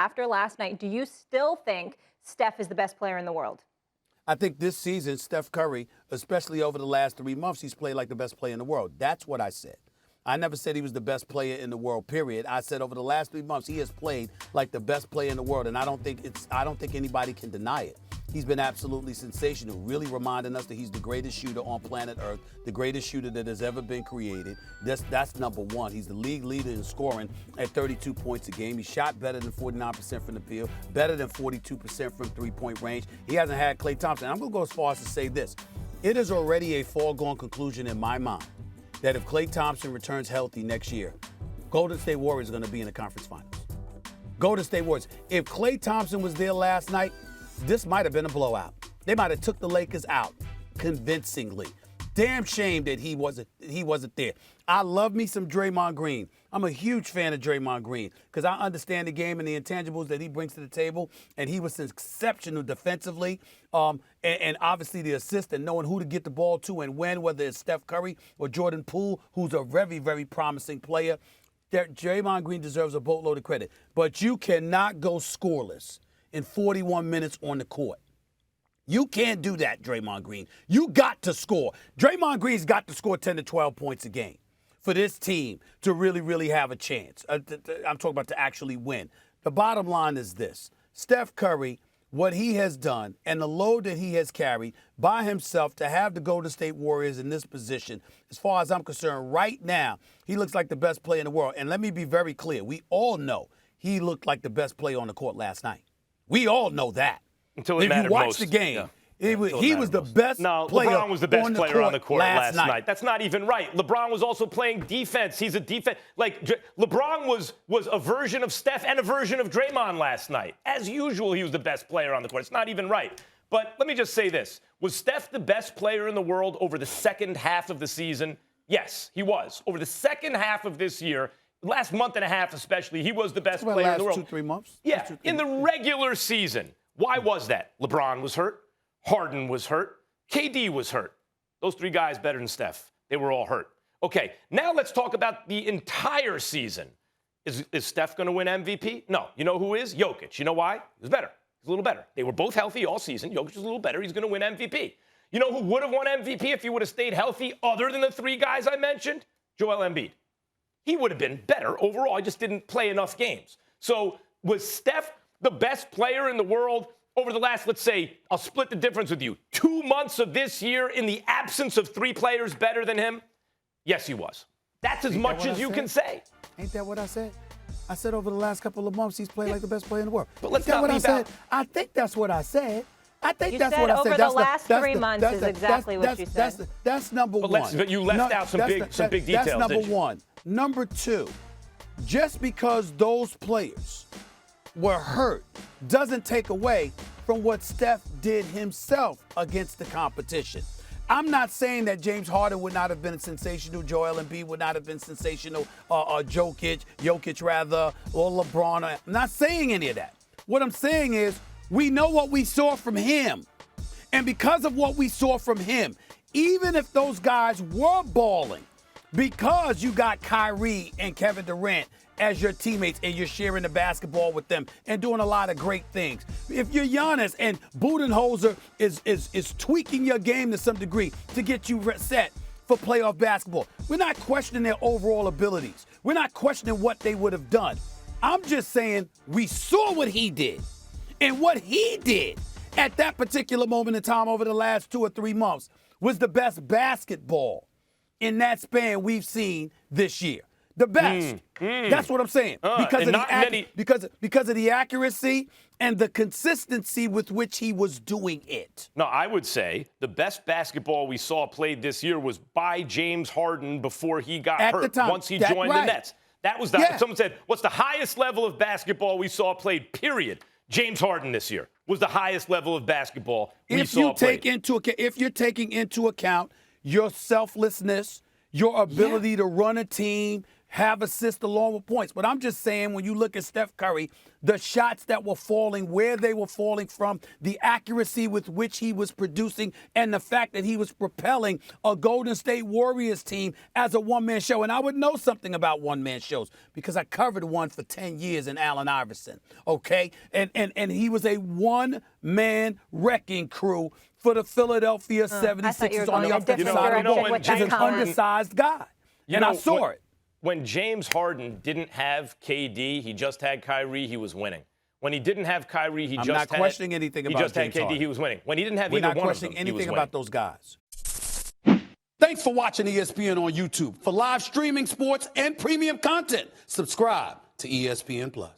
after last night, do you still think Steph is the best player in the world? I think this season, Steph Curry, especially over the last 3 months, he's played like the best player in the world. That's what I said. I never said he was the best player in the world, period. I said over the last 3 months, he has played like the best player in the world, and I don't think anybody can deny it. He's been absolutely sensational, really reminding us that he's the greatest shooter on planet Earth, the greatest shooter that has ever been created. That's number one. He's the league leader in scoring at 32 points a game. He shot better than 49% from the field, better than 42% from three-point range. He hasn't had Klay Thompson. I'm going to go as far as to say this. It is already a foregone conclusion in my mind that if Klay Thompson returns healthy next year, Golden State Warriors are going to be in the conference finals. Golden State Warriors. If Klay Thompson was there last night, this might have been a blowout. They might have took the Lakers out convincingly. Damn shame that he wasn't there. I love me some Draymond Green. I'm a huge fan of Draymond Green because I understand the game and the intangibles that he brings to the table, and he was exceptional defensively. And obviously the assist and knowing who to get the ball to and when, whether it's Steph Curry or Jordan Poole, who's a very, very promising player. Draymond Green deserves a boatload of credit. But you cannot go scoreless in 41 minutes on the court. You can't do that, Draymond Green. You got to score. Draymond Green's got to score 10 to 12 points a game for this team to really, really have a chance. I'm talking about to actually win. The bottom line is this. Steph Curry, what he has done and the load that he has carried by himself to have the Golden State Warriors in this position, as far as I'm concerned, right now, he looks like the best player in the world. And let me be very clear. We all know he looked like the best player on the court last night. We all know that. Until it mattered most. If you watch the game, he was the best player. LeBron was the best player on the court last night. That's not even right. LeBron was also playing defense. He's a defense. Like, LeBron was a version of Steph and a version of Draymond last night. As usual, he was the best player on the court. It's not even right. But let me just say this. Was Steph the best player in the world over the second half of the season? Yes, he was. Over the second half of this year, last month and a half especially, he was the best player in the world. Last 2-3 months? Yeah, in the regular season. Why was that? LeBron was hurt. Harden was hurt. KD was hurt. Those three guys better than Steph. They were all hurt. Okay, now let's talk about the entire season. Is Steph going to win MVP? No. You know who is? Jokic. You know why? He was better. He's a little better. They were both healthy all season. Jokic was a little better. He's going to win MVP. You know who would have won MVP if he would have stayed healthy other than the three guys I mentioned? Joel Embiid. He would have been better overall. He just didn't play enough games. So was Steph the best player in the world over the last, let's say, I'll split the difference with you, 2 months of this year in the absence of three players better than him? Yes, he was. That's as much as you can say. Ain't that what I said? I said over the last couple of months he's played like the best player in the world. But let's not what I said. I think that's what I said. I think you that's said what I said. Over the last 3 months is exactly what you said. That's number one. But you left out some big details. That's number one. Number two, just because those players were hurt doesn't take away from what Steph did himself against the competition. I'm not saying that James Harden would not have been sensational, Joel Embiid would not have been sensational, Jokic or LeBron. I'm not saying any of that. What I'm saying is we know what we saw from him. And because of what we saw from him, even if those guys were balling, because you got Kyrie and Kevin Durant as your teammates and you're sharing the basketball with them and doing a lot of great things. If you're Giannis and Budenholzer is tweaking your game to some degree to get you set for playoff basketball, we're not questioning their overall abilities. We're not questioning what they would have done. I'm just saying we saw what he did. And what he did at that particular moment in time over the last 2 or 3 months was the best basketball in that span we've seen this year. The best. That's what I'm saying. Because of the accuracy and the consistency with which he was doing it. No, I would say the best basketball we saw played this year was by James Harden before he got hurt. Once he joined the Nets. That was someone said, what's the highest level of basketball we saw played, period? James Harden this year was the highest level of basketball we saw played. If you're taking into account your selflessness, your ability to run a team, have assists along with points. But I'm just saying, when you look at Steph Curry, the shots that were falling, where they were falling from, the accuracy with which he was producing, and the fact that he was propelling a Golden State Warriors team as a one-man show. And I would know something about one-man shows because I covered one for 10 years in Allen Iverson, okay? And he was a one-man wrecking crew for the Philadelphia 76ers on the offensive side of the ball. He's an undersized guy. And I saw it. When James Harden didn't have KD, he just had Kyrie, he was winning. When he didn't have Kyrie, he I'm just not had questioning anything about he just James had KD, Harden. he was winning. When he didn't have We're either not one of them, questioning he was anything winning. about those guys. Thanks for watching ESPN on YouTube. For live streaming sports and premium content, subscribe to ESPN Plus.